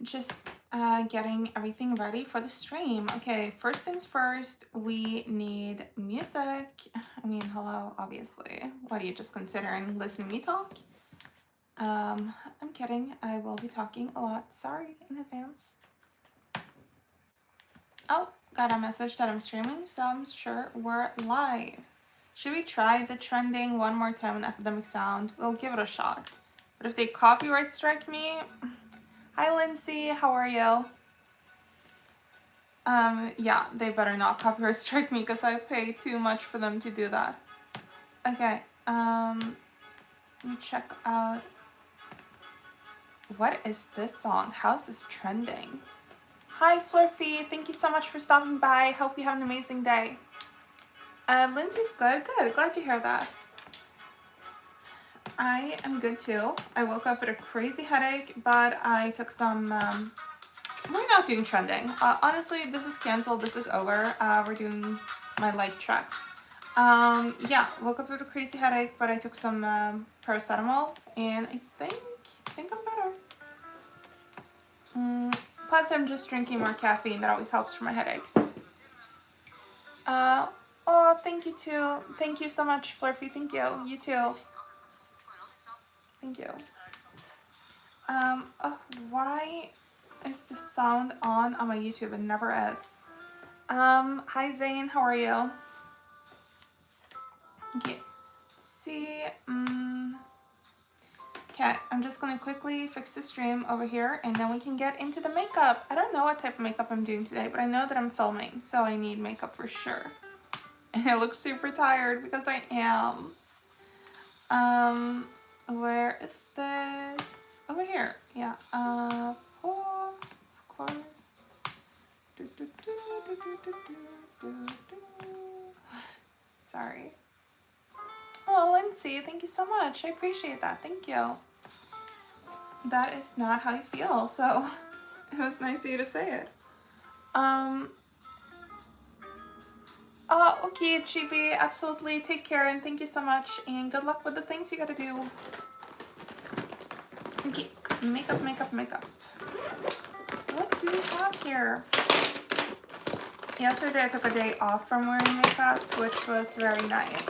just getting everything ready for the stream. Okay, first things first, we need music. I mean, hello, obviously. What are you just considering listening to me talk? I'm kidding. I will be talking a lot. Sorry in advance. Oh, got a message that I'm streaming, so I'm sure we're live. Should we try the trending one more time on Academic Sound? We'll give it a shot. But if they copyright strike me... Hi, Lindsay. How are you? Yeah, they better not copyright strike me because I pay too much for them to do that. Okay, let me check out... What is this song? How's this trending? Hi, Flurfy. Thank you so much for stopping by. Hope you have an amazing day. Lindsay's good. Good. Glad to hear that. I am good too. I woke up with a crazy headache, but I took some... we're not doing trending. Honestly, this is canceled. This is over. We're doing my light tracks. Yeah, woke up with a crazy headache, but I took some paracetamol, and I think I'm better. Plus, I'm just drinking more caffeine. That always helps for my headaches. Oh, thank you too. Thank you so much, Flurfy. Thank you. You too. Thank you. Oh, why is the sound on my YouTube? It never is. Hi Zane, how are you? Okay. See, okay, I'm just gonna quickly fix the stream over here and then we can get into the makeup. I don't know what type of makeup I'm doing today, but I know that I'm filming, so I need makeup for sure. And I look super tired because I am. Where is this? Over here, yeah. Oh, of course. Sorry. Oh, Lindsay, thank you so much. I appreciate that. Thank you. That is not how I feel, so it was nice of you to say it. Okay, GB, absolutely. Take care and thank you so much, and good luck with the things you gotta do. Okay, makeup. What do we have here? Yesterday I took a day off from wearing makeup, which was very nice.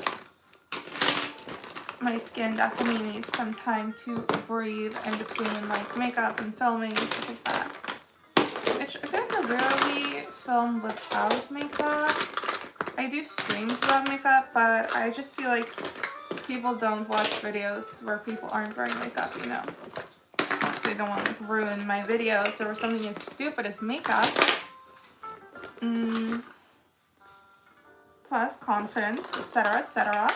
My skin definitely needs some time to breathe in between like makeup and filming and stuff like that. Which I feel like I rarely film without makeup. I do streams without makeup, but I just feel like people don't watch videos where people aren't wearing makeup, you know. So I don't want to like ruin my videos over something as stupid as makeup. Plus confidence, etc., etc.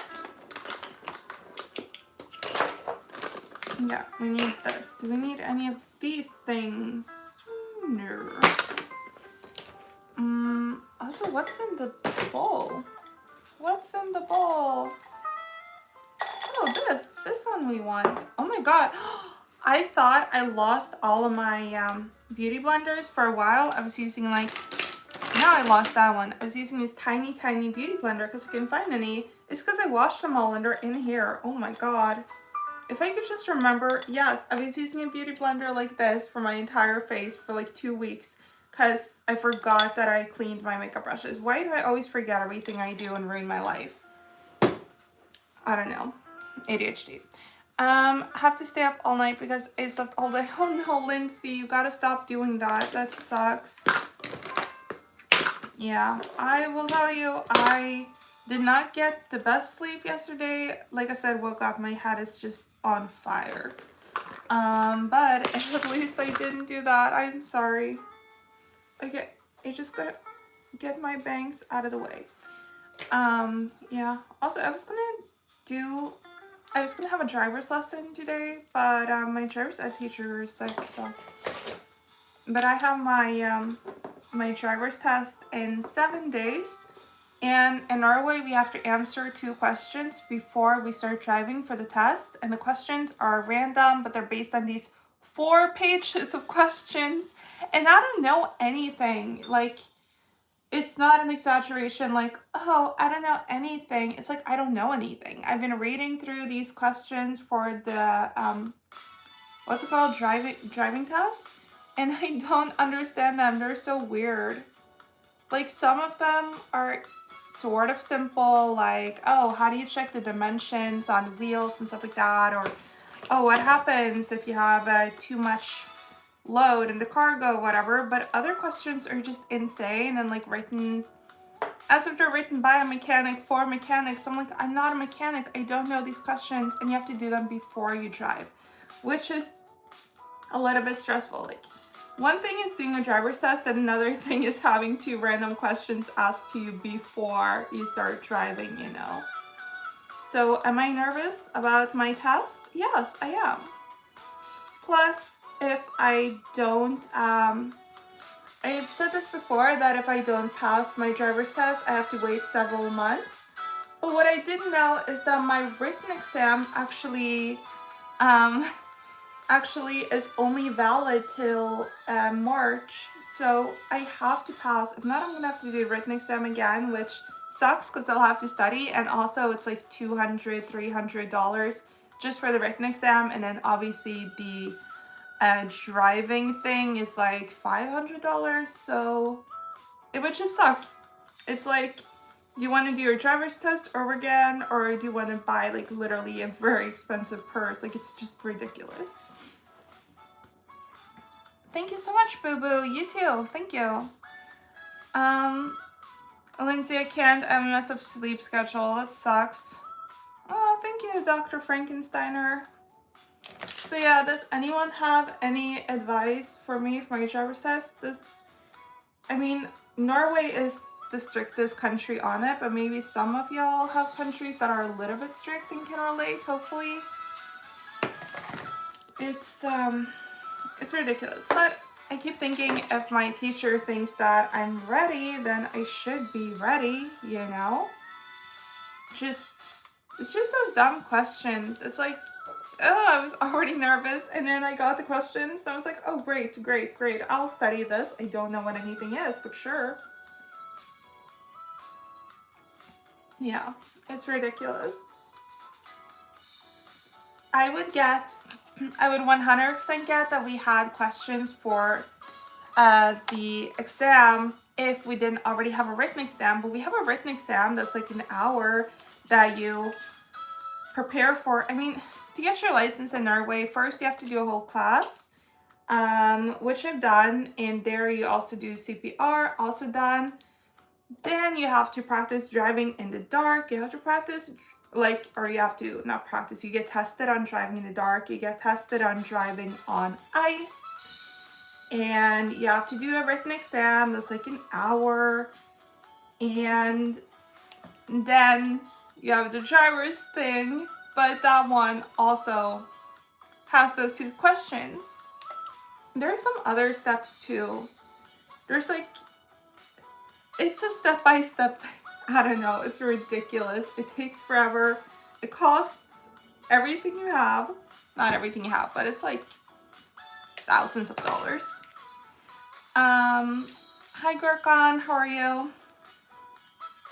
Yeah, we need this. Do we need any of these things? No. Also, what's in the bowl? What's in the bowl? Oh, this one we want. Oh my god. I thought I lost all of my beauty blenders for a while. I was using like, now I lost that one. I was using this tiny beauty blender because I couldn't find any. It's because I washed them all and they're in here. Oh my god. If I could just remember, yes, I was using a beauty blender like this for my entire face for like 2 weeks because I forgot that I cleaned my makeup brushes. Why do I always forget everything I do and ruin my life? I don't know. ADHD. Have to stay up all night because I slept all day. Oh no, Lindsay, you gotta stop doing that. That sucks. Yeah, I will tell you, I did not get the best sleep yesterday. Like I said, woke up, my head is just on fire. But at least I didn't do that. I'm sorry. Okay, I just gotta get my bangs out of the way. Yeah. Also, I was gonna have a driver's lesson today, but my driver's ed teacher is sick, so. But I have my my driver's test in 7 days, and in Norway we have to answer 2 questions before we start driving for the test, and the questions are random, but they're based on these 4 pages of questions, and I don't know anything. Like, it's not an exaggeration, like, oh, I don't know anything. It's like, I don't know anything. I've been reading through these questions for the, what's it called, driving test, and I don't understand them. They're so weird. Like, some of them are sort of simple, like, oh, how do you check the dimensions on wheels and stuff like that? Or, oh, what happens if you have too much load in the cargo, whatever. But other questions are just insane and like written as if they're written by a mechanic for mechanics. I'm like, I'm not a mechanic. I don't know these questions, and you have to do them before you drive, which is a little bit stressful. Like, one thing is doing a driver's test, and another thing is having 2 random questions asked to you before you start driving, you know. So am I nervous about my test? Yes, I am. Plus, if I don't, I've said this before, that if I don't pass my driver's test, I have to wait several months. But what I didn't know is that my written exam um, actually is only valid till March. So I have to pass. If not, I'm gonna have to do the written exam again, which sucks because I'll have to study, and also it's like $200, $300 just for the written exam, and then obviously the driving thing is like $500, so it would just suck. It's like, do you want to do your driver's test over again, or do you want to buy like literally a very expensive purse? Like, it's just ridiculous. Thank you so much, Boo Boo. You too. Thank you. Lindsay, I can't. I have a mess up sleep schedule. That sucks. Oh, thank you, Dr. Frankensteiner. So yeah, does anyone have any advice for me for my driver's test? I mean, Norway is the strictest country on it, but maybe some of y'all have countries that are a little bit strict and can relate, hopefully. It's ridiculous, but I keep thinking if my teacher thinks that I'm ready, then I should be ready, you know? It's just those dumb questions. It's like, oh, I was already nervous, and then I got the questions, and I was like, oh, great, I'll study this. I don't know what anything is, but sure. Yeah, it's ridiculous. I would 100% get that we had questions for the exam if we didn't already have a written exam, but we have a written exam that's like an hour that you prepare for. I mean, to get your license in Norway, first you have to do a whole class, which I've done. In there you also do CPR, also done. Then you have to practice driving in the dark. You have to practice, like, or you have to not practice, you get tested on driving in the dark, you get tested on driving on ice, and you have to do a written exam that's like an hour, and then you have the driver's thing, but that one also has those 2 questions. There's some other steps too. There's like, it's a step-by-step thing. I don't know, it's ridiculous. It takes forever. It costs everything you have. Not everything you have, but it's like thousands of dollars. Hi Gurkhan, how are you?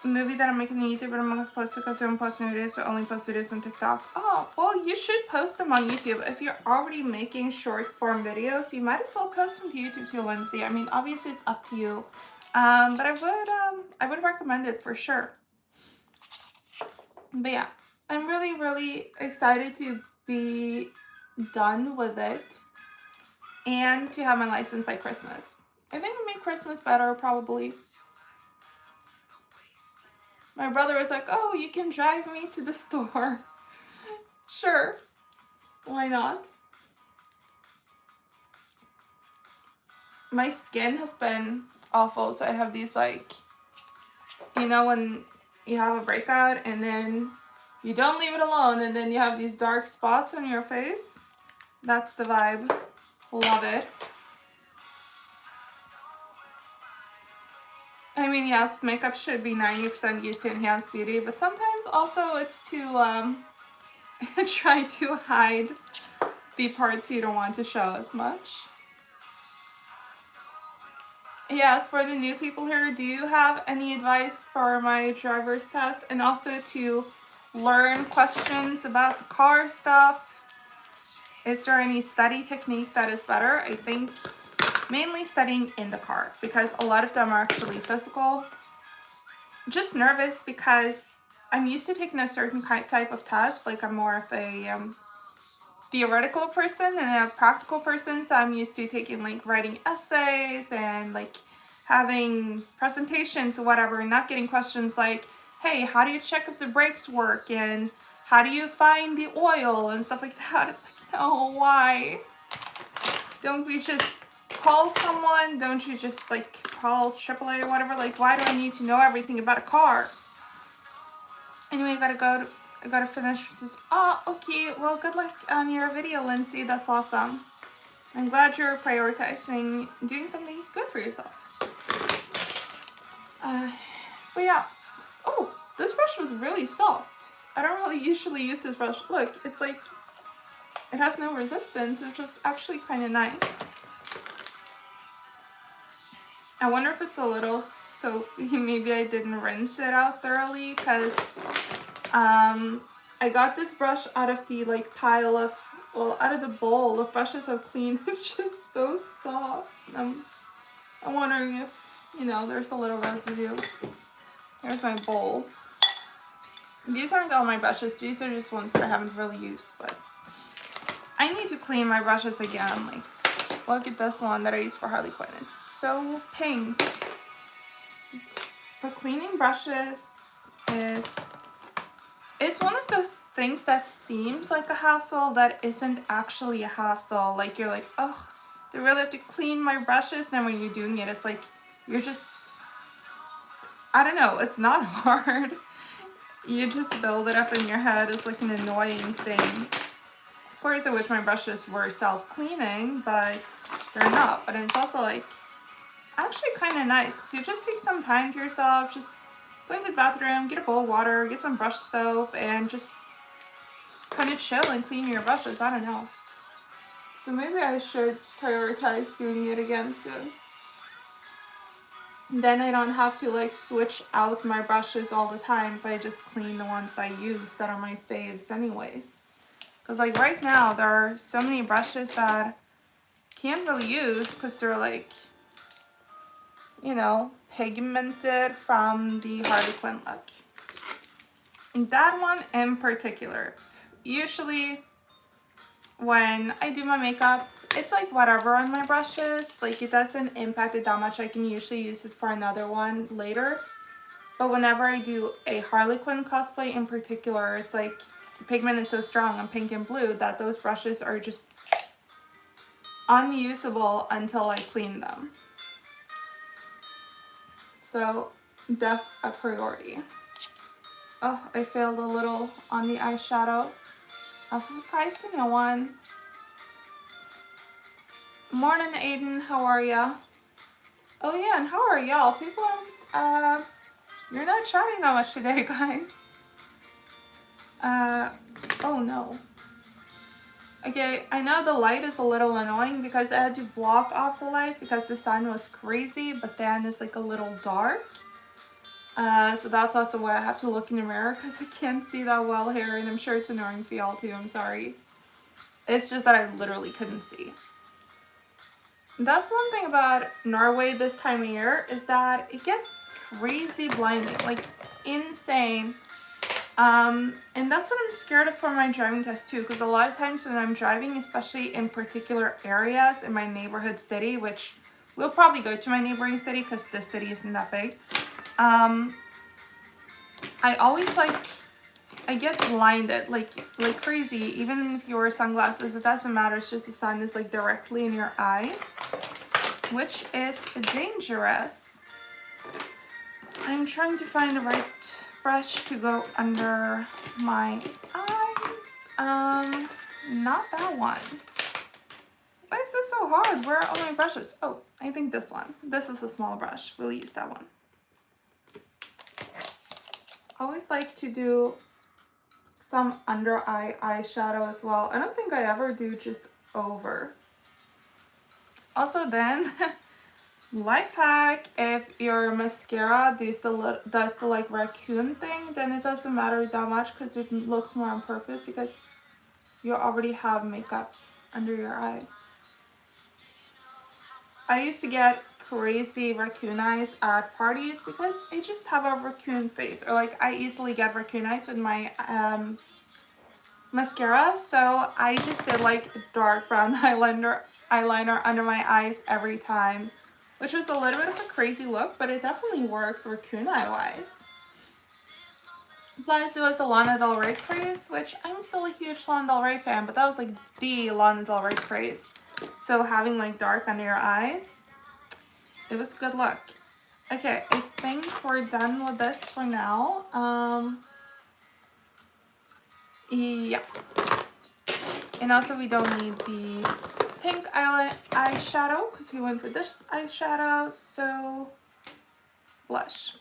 A movie that I'm making on YouTube, but I'm not post because I don't post videos, but only post videos on TikTok. Oh, well, you should post them on YouTube. If you're already making short form videos, you might as well post them to YouTube too, Lindsay. I mean, obviously it's up to you. But I would recommend it for sure. But yeah, I'm really, really excited to be done with it and to have my license by Christmas. I think it'll make Christmas better, probably. My brother was like, oh, you can drive me to the store. Sure, why not? My skin has been awful, so I have these, like, you know, when you have a breakout and then you don't leave it alone and then you have these dark spots on your face? That's the vibe. Love it. I mean, yes, makeup should be 90% used to enhance beauty, but sometimes also it's to try to hide the parts you don't want to show as much. Yes, for the new people here, do you have any advice for my driver's test, and also to learn questions about the car stuff? Is there any study technique that is better? I think mainly studying in the car because a lot of them are actually physical. Just nervous because I'm used to taking a certain type of test. Like I'm more of a theoretical person and a practical person, so I'm used to taking like writing essays and like having presentations or whatever, and not getting questions like, hey, how do you check if the brakes work and how do you find the oil and stuff like that. It's like, no, why? Don't we just call someone? Don't you just like call AAA or whatever? Like, why do I need to know everything about a car? Anyway, I gotta finish this. Oh, okay. Well, good luck on your video, Lindsay. That's awesome. I'm glad you're prioritizing doing something good for yourself. But yeah. Oh, this brush was really soft. I don't really usually use this brush. Look, it's like, it has no resistance, which is actually kind of nice. I wonder if it's a little soapy. Maybe I didn't rinse it out thoroughly because I got this brush out of the like pile of, well, out of the bowl of brushes I've cleaned. It's just so soft. I'm wondering if, you know, there's a little residue. Here's my bowl. These aren't all my brushes. These are just ones that I haven't really used, but I need to clean my brushes again. Like, look at this one that I use for Harley Quinn. It's so pink. But cleaning brushes is, it's one of those things that seems like a hassle that isn't actually a hassle. Like, you're like, oh, do I really have to clean my brushes? Then when you're doing it, it's like, you're just, I don't know, it's not hard. You just build it up in your head as like an annoying thing. Of course, I wish my brushes were self-cleaning, but they're not. But it's also like actually kind of nice because you just take some time to yourself, just go into the bathroom, get a bowl of water, get some brush soap, and just kind of chill and clean your brushes. I don't know. So maybe I should prioritize doing it again soon. Then I don't have to like switch out my brushes all the time if I just clean the ones I use that are my faves anyways. Because like right now there are so many brushes that I can't really use because they're like, you know, pigmented from the Harley Quinn look. And that one in particular, usually when I do my makeup, it's like whatever on my brushes. Like it doesn't impact it that much. I can usually use it for another one later. But whenever I do a Harley Quinn cosplay in particular, it's like the pigment is so strong on pink and blue that those brushes are just unusable until I clean them. So, def a priority. Oh, I failed a little on the eyeshadow. I was surprised to no one. Morning, Aiden. How are ya? Oh yeah, and how are y'all? People aren't, you're not chatting that much today, guys. Oh no. Okay, I know the light is a little annoying because I had to block off the light because the sun was crazy, but then it's like a little dark. So that's also why I have to look in the mirror because I can't see that well here, and I'm sure it's annoying for y'all too, I'm sorry. It's just that I literally couldn't see. That's one thing about Norway this time of year is that it gets crazy blinding, like insane. And that's what I'm scared of for my driving test too, because a lot of times when I'm driving, especially in particular areas in my neighborhood city, which we'll probably go to my neighboring city because this city isn't that big, I always like, I get blinded like crazy. Even if you wear sunglasses, it doesn't matter. It's just the sun is like directly in your eyes, which is dangerous. I'm trying to find the right brush to go under my eyes. Not that one. Why is this so hard? Where are all my brushes? Oh, I think this one. This is a small brush. We'll use that one. I always like to do some under eye eyeshadow as well. I don't think I ever do just over. Also then, life hack, if your mascara does the like raccoon thing, then it doesn't matter that much because it looks more on purpose because you already have makeup under your eye. I used to get crazy raccoon eyes at parties because I just have a raccoon face, or like I easily get raccoon eyes with my mascara. So I just did like dark brown eyeliner under my eyes every time, which was a little bit of a crazy look, but it definitely worked raccoon eye wise. Plus, it was the Lana Del Rey craze, which I'm still a huge Lana Del Rey fan, but that was like the Lana Del Rey craze. So having like dark under your eyes, it was a good look. Okay, I think we're done with this for now. Yeah. And also we don't need the pink eyeshadow because we went with this eyeshadow, so blush.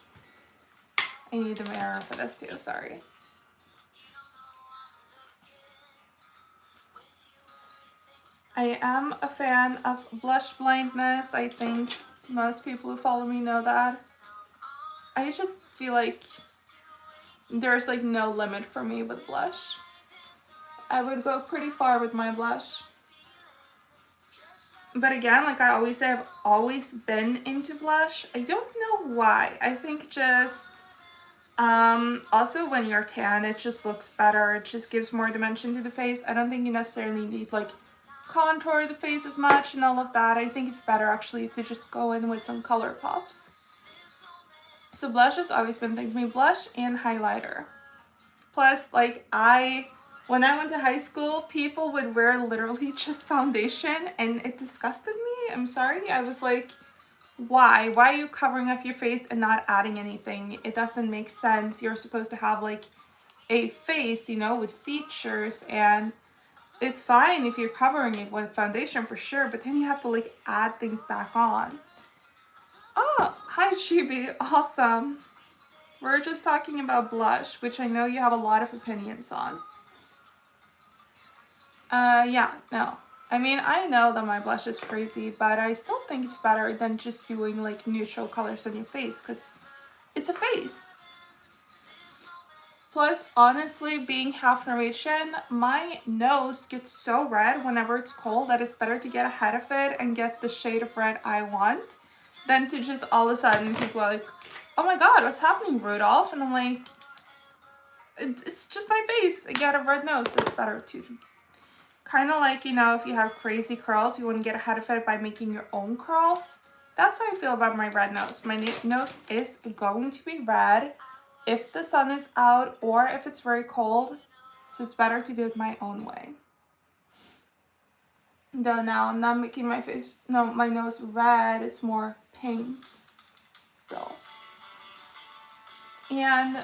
I need a mirror for this too, sorry. I am a fan of blush blindness. I think most people who follow me know that. I just feel like there's like no limit for me with blush. I would go pretty far with my blush. But again, like I always say, I've always been into blush. I don't know why. I think just also when you're tan, it just looks better. It just gives more dimension to the face. I don't think you necessarily need like contour the face as much and all of that. I think it's better actually to just go in with some color pops. So blush has always been thing to me, blush and highlighter. Plus, like when I went to high school, people would wear literally just foundation and it disgusted me. I'm sorry. I was like, why? Why are you covering up your face and not adding anything? It doesn't make sense. You're supposed to have like a face, you know, with features, and it's fine if you're covering it with foundation for sure, but then you have to like add things back on. Oh, hi Chibi, awesome. We're just talking about blush, which I know you have a lot of opinions on. Yeah, no. I mean, I know that my blush is crazy, but I still think it's better than just doing like neutral colors on your face, because it's a face. Plus, honestly, being half Norwegian, my nose gets so red whenever it's cold that it's better to get ahead of it and get the shade of red I want than to just all of a sudden people are like, oh my god, what's happening, Rudolph? And I'm like, it's just my face. I get a red nose, so it's better to kind of like, you know, if you have crazy curls, you want to get ahead of it by making your own curls. That's how I feel about my red nose. My nose is going to be red if the sun is out or if it's very cold, so it's better to do it my own way. Though now I'm not making my nose red, it's more pink still. And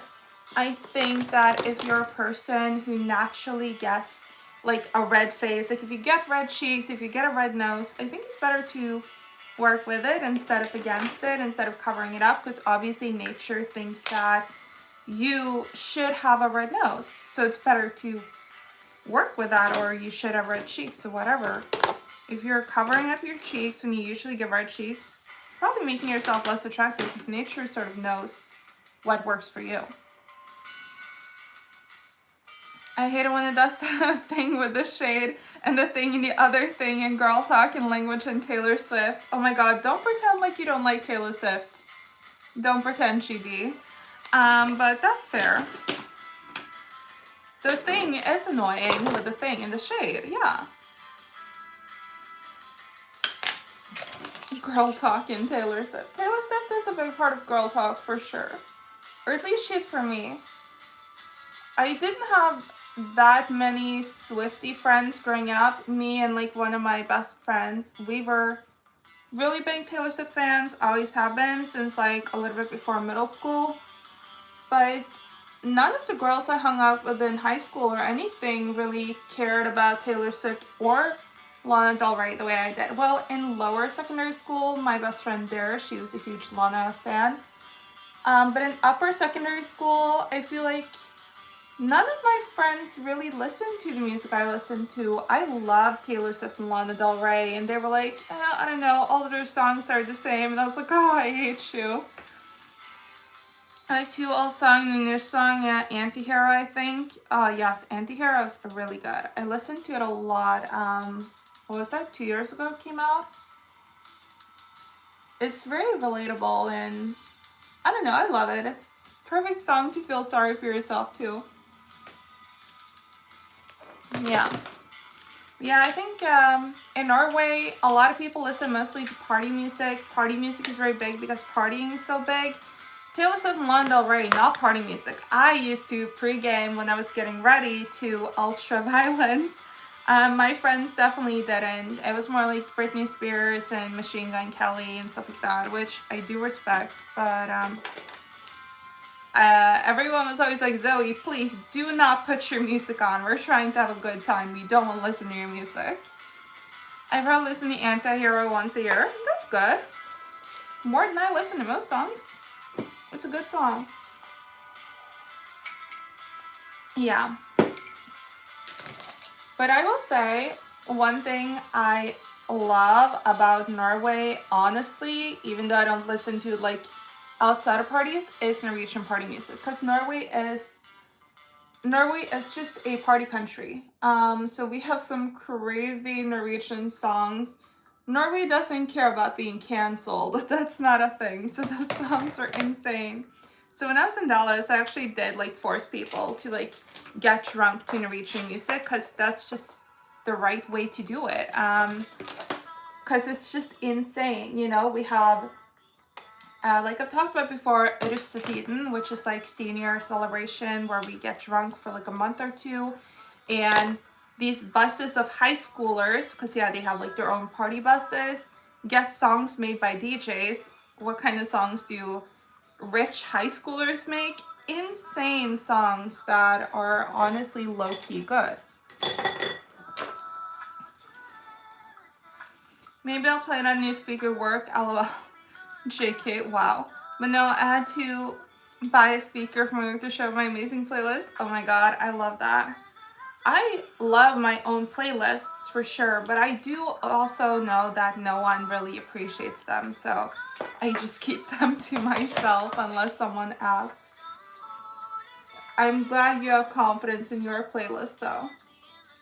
I think that if you're a person who naturally gets like a red face, like if you get red cheeks, if you get a red nose, I think it's better to work with it instead of against it, instead of covering it up, because obviously nature thinks that you should have a red nose, so it's better to work with that, or you should have red cheeks or whatever. If you're covering up your cheeks when you usually get red cheeks, probably making yourself less attractive, because nature sort of knows what works for you. I hate it when it does that thing with the shade and the thing and the other thing and girl talk and language and Taylor Swift. Oh my god, don't pretend like you don't like Taylor Swift. Don't pretend, GB. But that's fair. The thing is annoying with the thing in the shade, yeah. Girl talk and Taylor Swift. Taylor Swift is a big part of girl talk for sure. Or at least she's for me. I didn't have that many Swiftie friends growing up. Me and like one of my best friends, we were really big Taylor Swift fans, always have been since like a little bit before middle school. But none of the girls I hung out with in high school or anything really cared about Taylor Swift or Lana Del Rey the way I did. Well, in lower secondary school, my best friend there, she was a huge Lana stan. But in upper secondary school, I feel like none of my friends really listened to the music I listened to. I loved Taylor Swift and Lana Del Rey, and they were like, I don't know, all of their songs are the same. And I was like, oh, I hate you. I like to all song, the new song, Anti-Hero, I think. Oh, yes, Anti-Hero is really good. I listened to it a lot. What was that, 2 years ago it came out? It's very relatable, and I don't know, I love it. It's perfect song to feel sorry for yourself too. Yeah. Yeah, I think in Norway, a lot of people listen mostly to party music. Party music is very big because partying is so big. Taylor Swift and Lana Del Rey, not party music. I used to pregame when I was getting ready to Ultra Violence. My friends definitely didn't. It was more like Britney Spears and Machine Gun Kelly and stuff like that, which I do respect. But everyone was always like, Zoe, please do not put your music on. We're trying to have a good time. We don't want to listen to your music. I probably listen to Anti-Hero once a year. That's good. More than I listen to most songs. It's a good song. Yeah. But I will say, one thing I love about Norway, honestly, even though I don't listen to like outside of parties, is Norwegian party music. Because Norway is just a party country. So we have some crazy Norwegian songs. Norway doesn't care about being canceled. That's not a thing. So those songs are insane. So when I was in Dallas, I actually did like force people to like get drunk to Norwegian music because that's just the right way to do it. Because it's just insane. You know, we have like I've talked about before, Russetiden, which is like senior celebration where we get drunk for like a month or two. And these buses of high schoolers, because yeah, they have like their own party buses, get songs made by DJs. What kind of songs do rich high schoolers make? Insane songs that are honestly low-key good. Maybe I'll play it on new speaker work. LOL. JK, wow. But no, I had to buy a speaker for my work to show my amazing playlist. Oh my god, I love that. I love my own playlists for sure, but I do also know that no one really appreciates them, so I just keep them to myself unless someone asks. I'm glad you have confidence in your playlist though.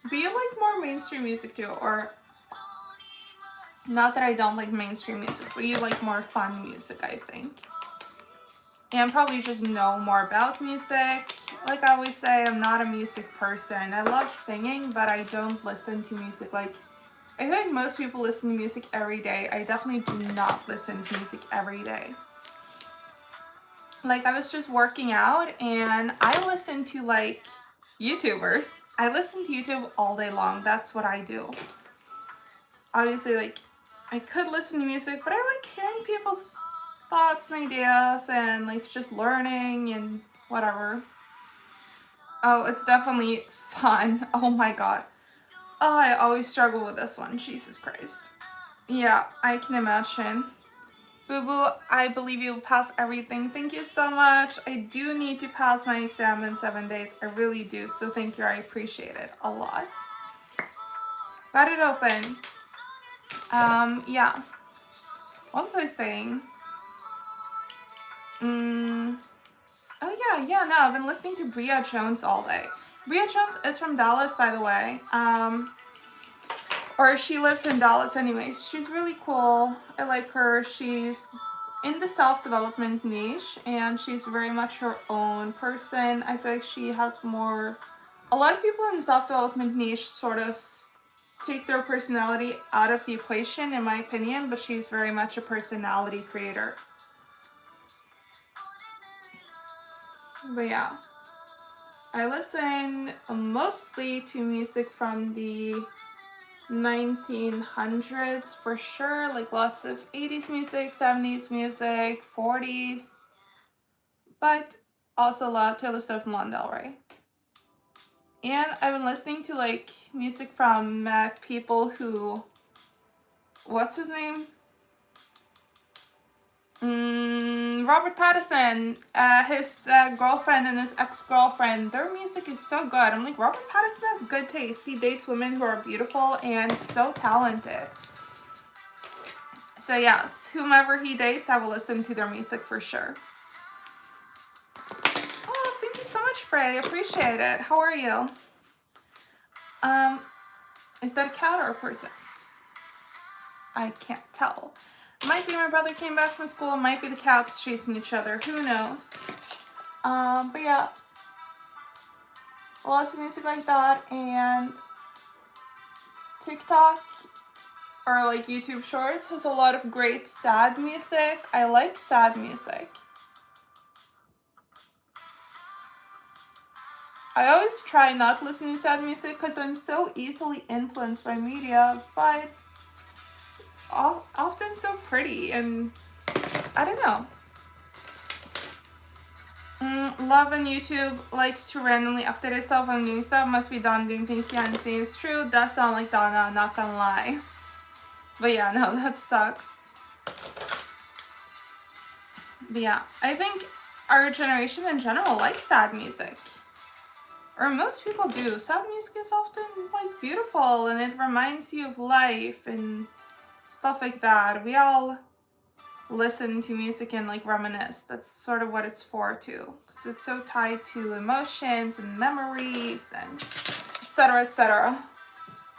Do you like more mainstream music too, or not that I don't like mainstream music, but you like more fun music, I think. And probably just know more about music. Like I always say, I'm not a music person. I love singing, but I don't listen to music. Like, I feel like most people listen to music every day. I definitely do not listen to music every day. Like, I was just working out and I listen to like YouTubers. I listen to YouTube all day long. That's what I do. Obviously, like, I could listen to music, but I like hearing people's thoughts and ideas and like just learning and whatever. Oh, it's definitely fun. Oh my god. Oh, I always struggle with this one. Jesus Christ. Yeah, I can imagine. Boo Boo, I believe you'll pass everything. Thank you so much. I do need to pass my exam in 7 days. I really do. So thank you. I appreciate it a lot. Got it open. Yeah. What was I saying? Oh yeah, no, I've been listening to Bria Jones all day. Bria Jones is from Dallas, by the way. Or she lives in Dallas anyways. She's really cool. I like her. She's in the self-development niche and she's very much her own person. I feel like she has more... A lot of people in the self-development niche sort of take their personality out of the equation, in my opinion, but she's very much a personality creator. But yeah, I listen mostly to music from the 1900s for sure, like lots of 80s music, 70s music, 40s, but also a lot of Taylor Swift and Lana Del Rey. And I've been listening to like music from people who, what's his name? Robert Pattinson, his girlfriend and his ex-girlfriend, their music is so good. I'm like, Robert Pattinson has good taste. He dates women who are beautiful and so talented. So yes, whomever he dates, I will listen to their music for sure. Oh, thank you so much, Frey. I appreciate it. How are you? Is that a cat or a person? I can't tell. Might be my brother came back from school, might be the cats chasing each other, who knows. But yeah, lots of music like that, and TikTok or like YouTube Shorts has a lot of great sad music. I like sad music. I always try not to listen to sad music because I'm so easily influenced by media, but it's often so pretty, and I don't know. Love on YouTube likes to randomly update itself on new stuff. Must be Donna doing things behind the scenes. True, does sound like Donna, I'm not gonna lie. But yeah, no, that sucks. But yeah, I think our generation in general likes sad music. Or most people do. Sad music is often like beautiful and it reminds you of life and stuff like that. We all listen to music and like reminisce. That's sort of what it's for too. Because it's so tied to emotions and memories and etc. etc.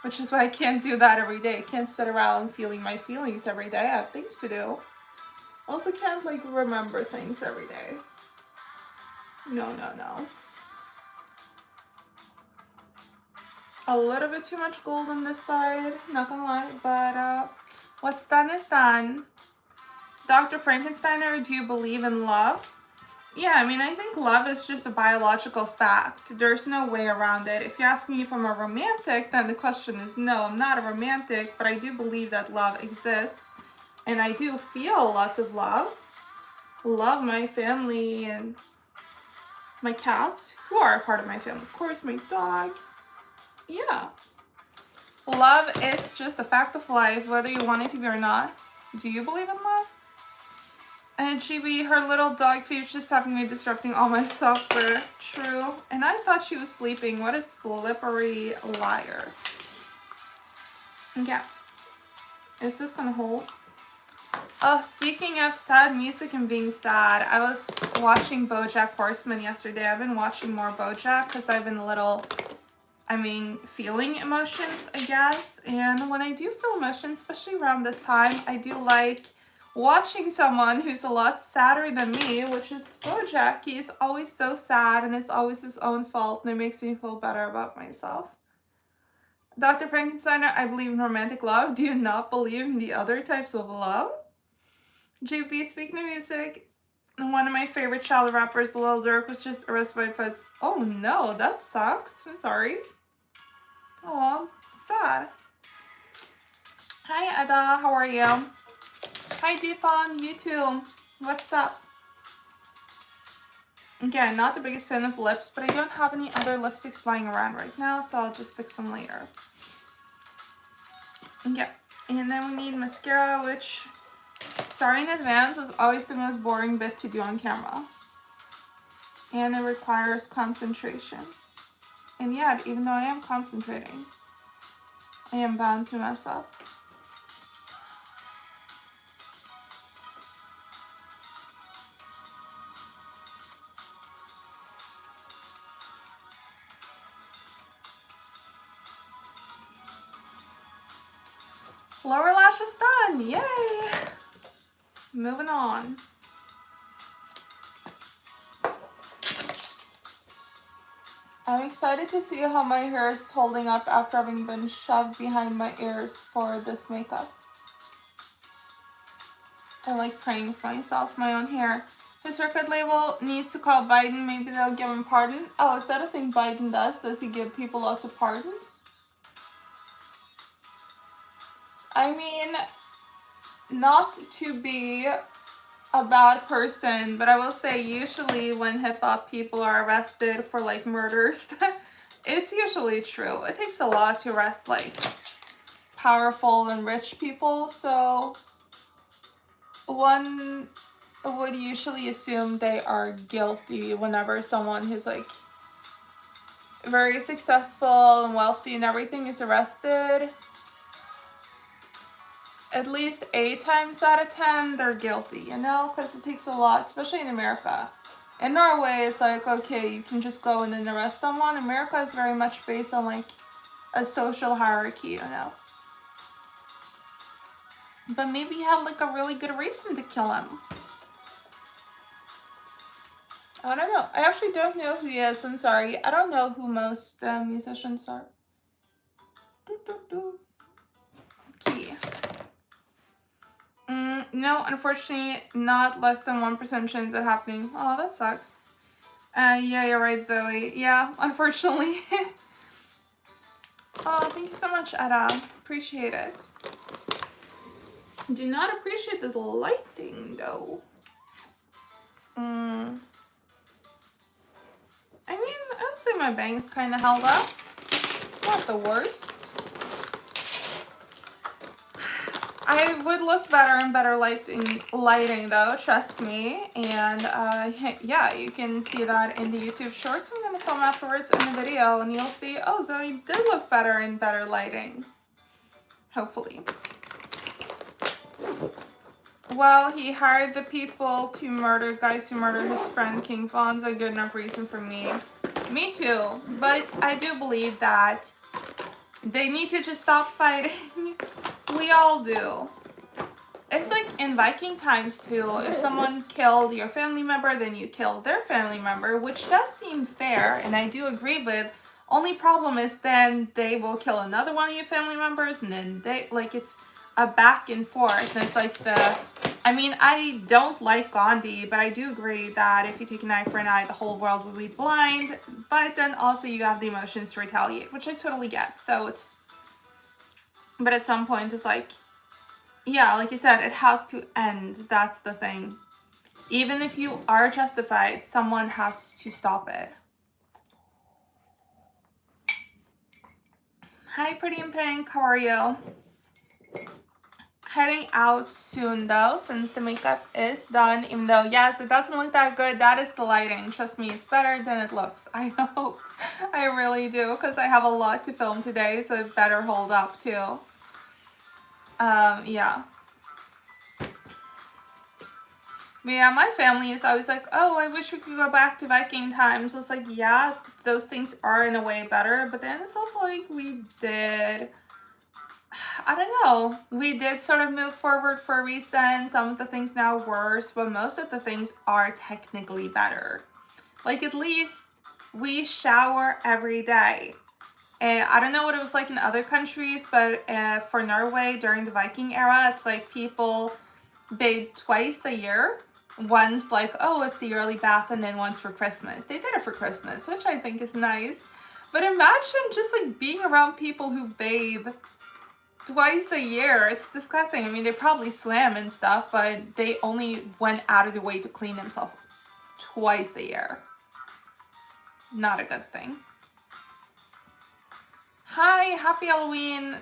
Which is why I can't do that every day. I can't sit around feeling my feelings every day. I have things to do. I also can't like remember things every day. No, no, no. A little bit too much gold on this side, not gonna lie, but what's done is done. Dr. Frankensteiner, do you believe in love? Yeah, I mean, I think love is just a biological fact. There's no way around it. If you're asking me if I'm a romantic, then the question is no, I'm not a romantic, but I do believe that love exists. And I do feel lots of love. Love my family and my cats, who are a part of my family. Of course, my dog. Yeah. Love is just a fact of life, whether you want it to be or not. Do you believe in love? And GB, her little dog feet just having me disrupting all my software. True. And I thought she was sleeping. What a slippery liar. Okay. Is this gonna hold? Oh, speaking of sad music and being sad, I was watching BoJack Horseman yesterday. I've been watching more BoJack because I've been a little, feeling emotions, I guess. And when I do feel emotions, especially around this time, I do like watching someone who's a lot sadder than me, which is BoJack. He's always so sad and it's always his own fault, and it makes me feel better about myself. Dr. Frankensteiner, I believe in romantic love. Do you not believe in the other types of love? JP, speaking of music, one of my favorite child rappers, Lil Durk, was just arrested by feds. Oh no, that sucks. I'm sorry. Oh, sad. Hi Eda, how are you? Hi Deepan, you too. What's up? Again, not the biggest fan of lips, but I don't have any other lipsticks lying around right now, so I'll just fix them later. Okay, and then we need mascara, which, sorry in advance, is always the most boring bit to do on camera. And it requires concentration. And yet, even though I am concentrating, I am bound to mess up. Lower lash is done, yay! Moving on. I'm excited to see how my hair is holding up after having been shoved behind my ears for this makeup. I like praying for myself, my own hair. His record label needs to call Biden, maybe they'll give him pardon. Oh, is that a thing Biden does? Does he give people lots of pardons? I mean, not to be a bad person, but I will say usually when hip-hop people are arrested for like murders, it's usually true. It takes a lot to arrest like powerful and rich people, so one would usually assume they are guilty whenever someone who's like very successful and wealthy and everything is arrested. At least 8 times out of 10 they're guilty, you know, because it takes a lot, especially in America. In Norway, it's like, okay, you can just go in and arrest someone. America is very much based on like a social hierarchy, you know. But maybe he had like a really good reason to kill him. I don't know. I actually don't know who he is. I'm sorry. I don't know who most musicians are. Key. No, unfortunately, not less than 1% chance of happening. Oh, that sucks. Yeah, you're right, Zoe. Yeah, unfortunately. Oh, thank you so much, Etta. Appreciate it. Do not appreciate this lighting, though. I mean, I would say my bangs kind of held up. It's not the worst. I would look better in better lighting though, trust me. And yeah, you can see that in the YouTube shorts I'm going to film afterwards in the video, and you'll see, oh, Zoe did look better in better lighting. Hopefully. Well, he hired the people to murder guys who murdered his friend King Fon's a good enough reason for me. Me too, but I do believe that they need to just stop fighting. We all do. It's like in Viking times too. If someone killed your family member, then you killed their family member, which does seem fair, and I do agree with. Only problem is then they will kill another one of your family members, and then they, like, it's a back and forth. And it's like I mean, I don't like Gandhi, but I do agree that if you take an eye for an eye, the whole world will be blind. But then also you have the emotions to retaliate, which I totally get. So it's, but at some point it's like, yeah, like you said, it has to end. That's the thing. Even if you are justified, someone has to stop it. Hi, Pretty in Pink. How are you? Heading out soon though, since the makeup is done. Even though, yes, it doesn't look that good. That is the lighting. Trust me, it's better than it looks. I hope. I really do, because I have a lot to film today, so it better hold up too. Yeah. But yeah, my family is always like, oh, I wish we could go back to Viking times. So it's like, yeah, those things are in a way better. But then it's also like we did, I don't know, we did sort of move forward for a reason. Some of the things now worse, but most of the things are technically better. Like at least we shower every day. And I don't know what it was like in other countries, but for Norway during the Viking era, it's like people bathe twice a year. Once like, oh, it's the yearly bath, and then once for Christmas. They did it for Christmas, which I think is nice. But imagine just like being around people who bathe twice a year. It's disgusting. I mean, they probably swam and stuff, but they only went out of the way to clean themselves twice a year. Not a good thing. Hi, happy Halloween.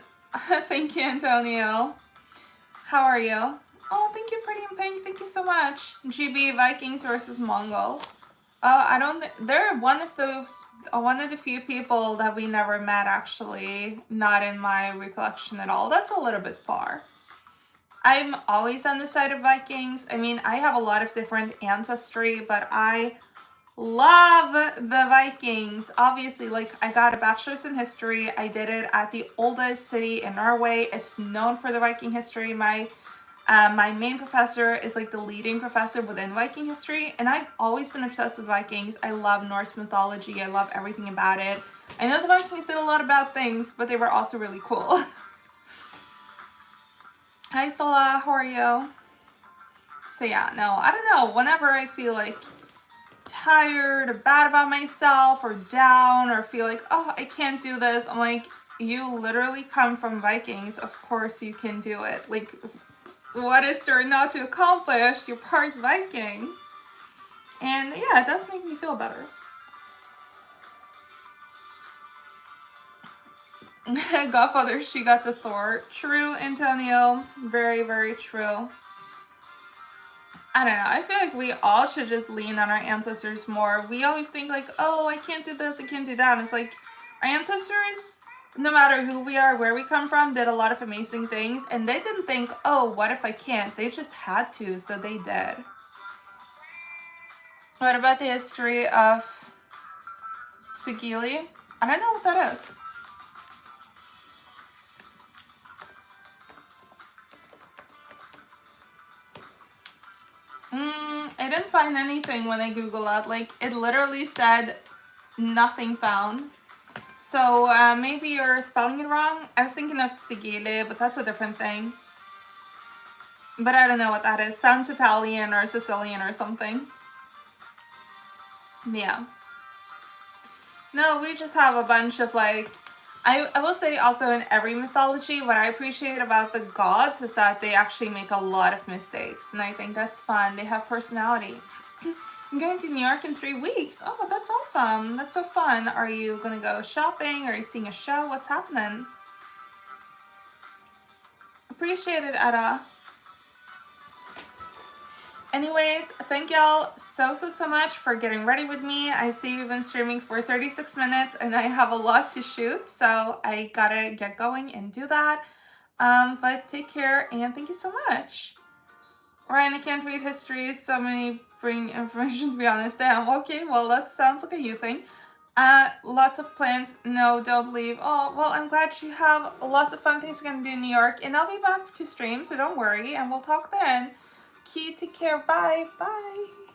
Thank you, Antonio. How are you? Oh, thank you, Pretty in Pink. Thank you so much. GB Vikings versus Mongols. I don't. They're one of the few people that we never met. Actually, not in my recollection at all. That's a little bit far. I'm always on the side of Vikings. I mean, I have a lot of different ancestry, but I love the Vikings. Obviously, like, I got a bachelor's in history. I did it at the oldest city in Norway. It's known for the Viking history. My main professor is like the leading professor within Viking history, and I've always been obsessed with Vikings. I love Norse mythology. I love everything about it. I know the Vikings did a lot of bad things, but they were also really cool. Hi, Salah. How are you? So yeah, no, I don't know. Whenever I feel like tired or bad about myself or down or feel like, oh, I can't do this, I'm like, you literally come from Vikings. Of course you can do it. Like, what is there not to accomplish? You're part Viking. And yeah, it does make me feel better. Godfather, she got the Thor. True, Antonio. Very, very true. I don't know. I feel like we all should just lean on our ancestors more. We always think like, oh, I can't do this, I can't do that. And it's like, our ancestors, no matter who we are, where we come from, did a lot of amazing things. And they didn't think, oh, what if I can't? They just had to, so they did. What about the history of Sugili? I don't know what that is. I didn't find anything when I Googled it. Like, it literally said nothing found. So maybe you're spelling it wrong. I was thinking of Sigile, but that's a different thing. But I don't know what that is. Sounds Italian or Sicilian or something. Yeah. No, we just have a bunch of like, I will say also in every mythology, what I appreciate about the gods is that they actually make a lot of mistakes. And I think that's fun. They have personality. I'm going to New York in 3 weeks. Oh, that's awesome. That's so fun. Are you going to go shopping? Are you seeing a show? What's happening? Appreciate it, Etta. Anyways, thank y'all so much for getting ready with me. I see we've been streaming for 36 minutes and I have a lot to shoot, so I gotta get going and do that. But take care and thank you so much. Ryan, I can't read history, so many bring information to be honest. Damn, okay, well that sounds like a you thing. Lots of plans. No, don't leave. Oh, well, I'm glad you have lots of fun things you're gonna do in New York, and I'll be back to stream, so don't worry, and we'll talk then. Key, take care. Bye. Bye.